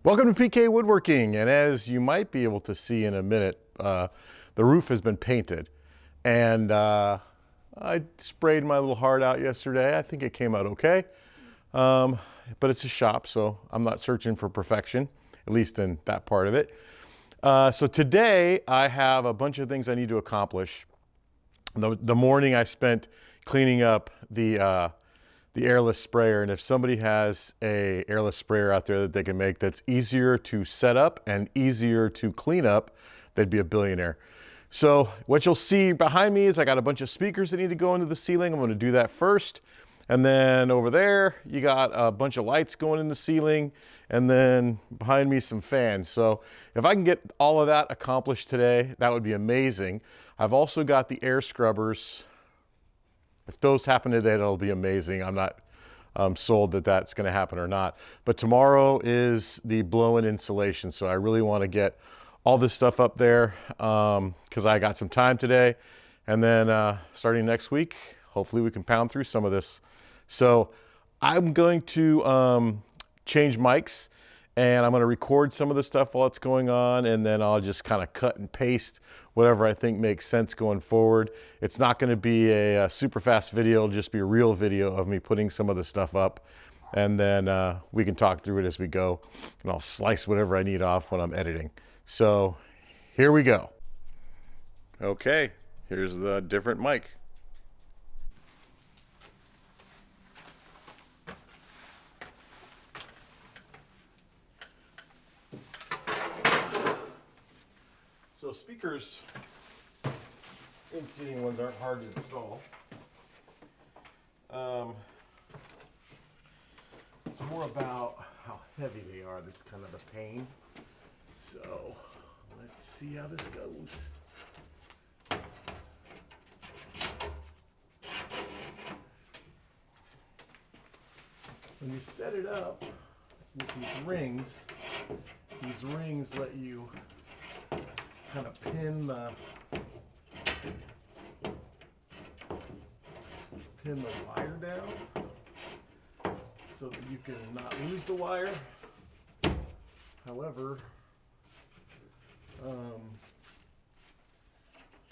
Welcome to PK Woodworking, and as you might be able to see in a minute, the roof has been painted, and I sprayed my little heart out yesterday. I think it came out okay, but it's a shop, so I'm not searching for perfection, at least in that part of it. So today I have a bunch of things I need to accomplish. The morning I spent cleaning up the airless sprayer, and if somebody has a airless sprayer out there that they can make that's easier to set up and easier to clean up, they'd be a billionaire. So what you'll see behind me is I got a bunch of speakers that need to go into the ceiling. I'm going to do that first, and then over there you got a bunch of lights going in the ceiling, and then behind me some fans. So if I can get all of that accomplished today, that would be amazing. I've also got the air scrubbers. If those happen today, that'll be amazing. I'm not sold that that's going to happen or not. But tomorrow is the blow-in insulation, so I really want to get all this stuff up there because I got some time today. And then starting next week, hopefully we can pound through some of this. So I'm going to change mics, and I'm going to record some of the stuff while it's going on, and then I'll just kind of cut and paste whatever I think makes sense going forward. It's not going to be a super fast video. It'll just be a real video of me putting some of the stuff up, and then we can talk through it as we go, and I'll slice whatever I need off when I'm editing. So here we go. Okay, here's the different mic. So speakers, in-seating ones aren't hard to install. It's more about how heavy they are that's kind of the pain. So let's see how this goes. When you set it up with these rings let you kind of pin the wire down so that you can not lose the wire. However,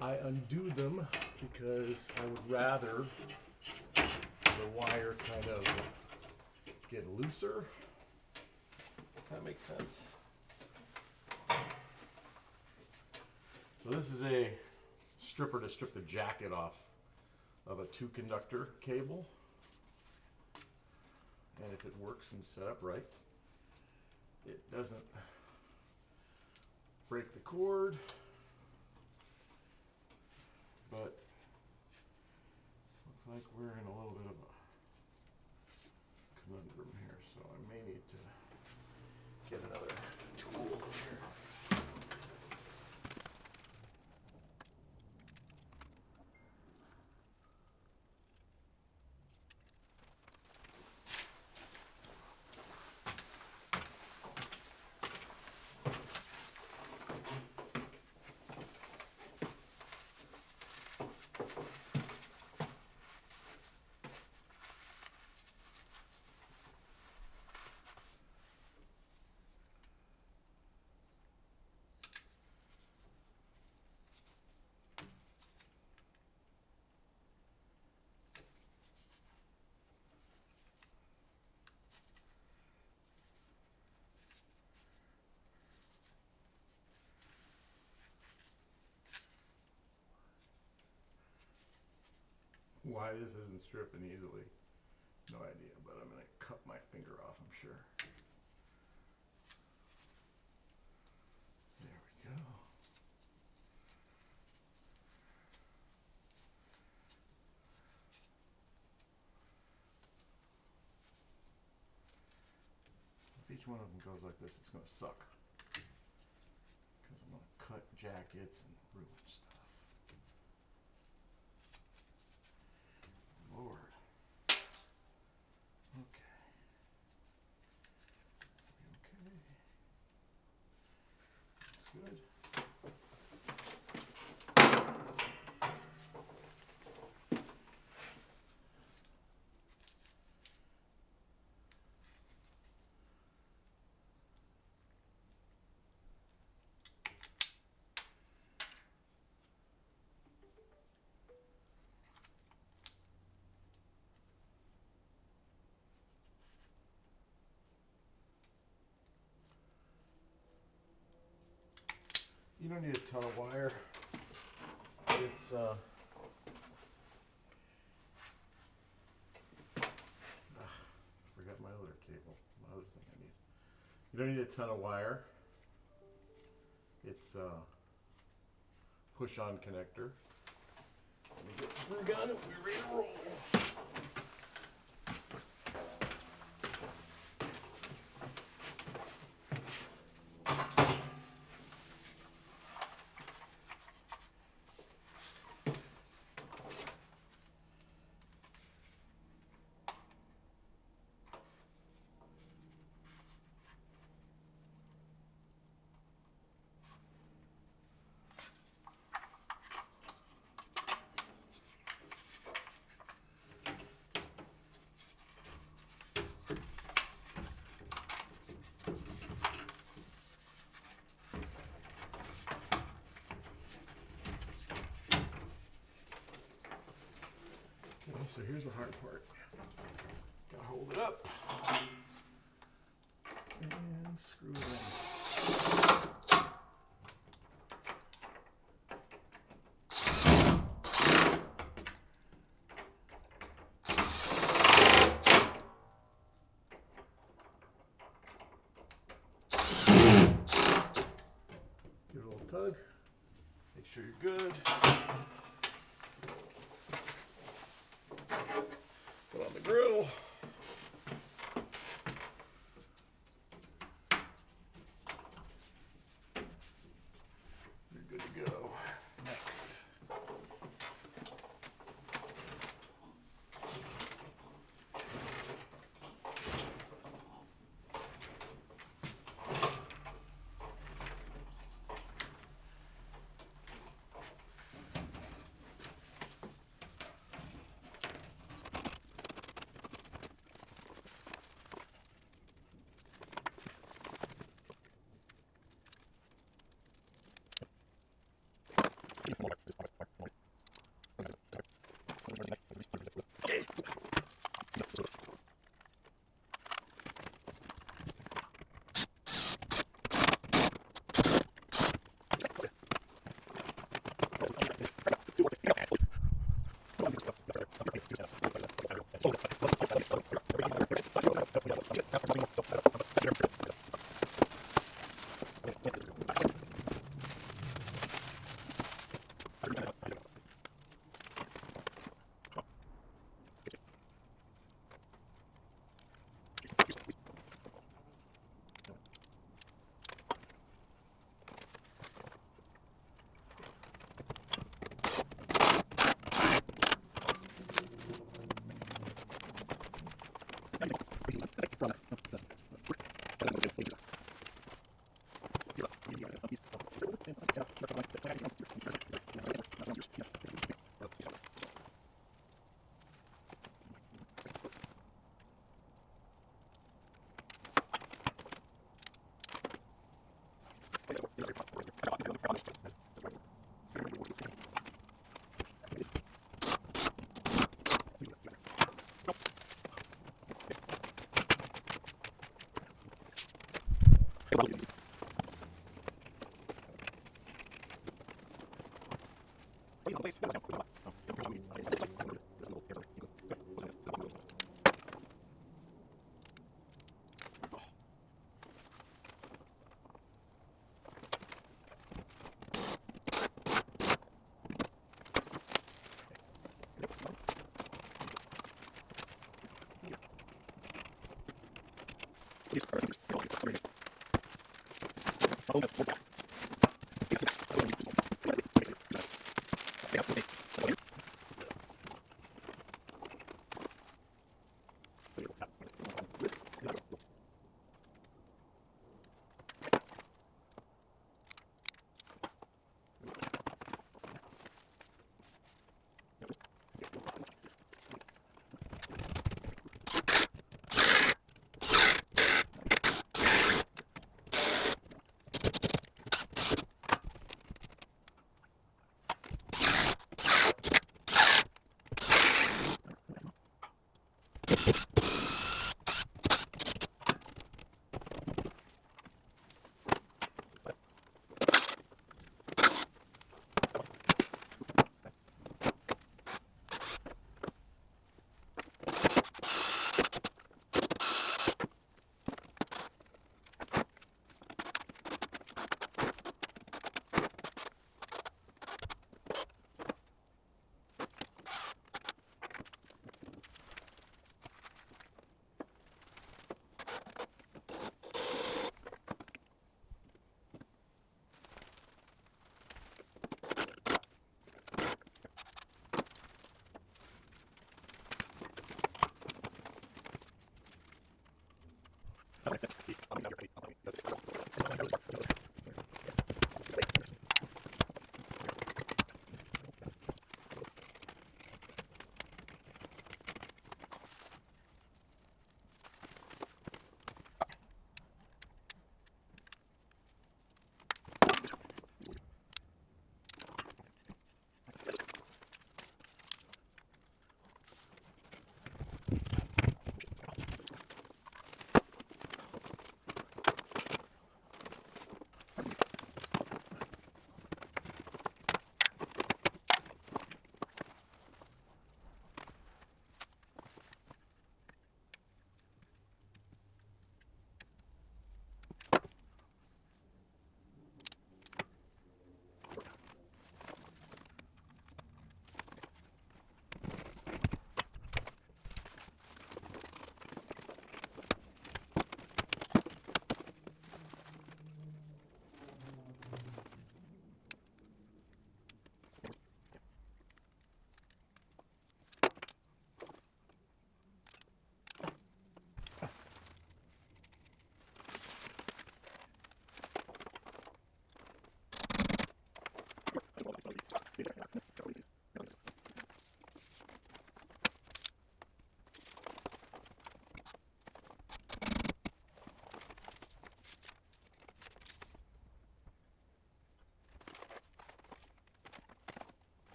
I undo them because I would rather the wire kind of get looser, if that makes sense. So this is a stripper to strip the jacket off of a 2-conductor cable. And if it works and set up right, it doesn't break the cord, but looks like we're in a little bit of a conundrum here, so I may need to get another tool here. Why this isn't stripping easily, no idea, but I'm going to cut my finger off, I'm sure. There we go. If each one of them goes like this, it's going to suck, because I'm going to cut jackets and ruin stuff. Lord. Okay. Good. You don't need a ton of wire. It's forgot my other cable, my other thing I need. You don't need a ton of wire. It's a push-on connector. Let me get a screw gun and we're ready to roll. So here's the hard part. Gotta hold it up and screw it in. Give it a little tug. Make sure you're good. Put on the grill. You're good to go. Next.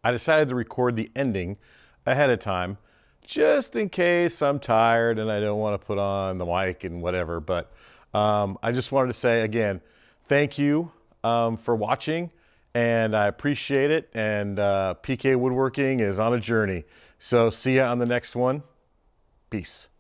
I decided to record the ending ahead of time, just in case I'm tired and I don't want to put on the mic and whatever. But I just wanted to say again, thank you for watching, and I appreciate it. And PK Woodworking is on a journey. So see ya on the next one. Peace.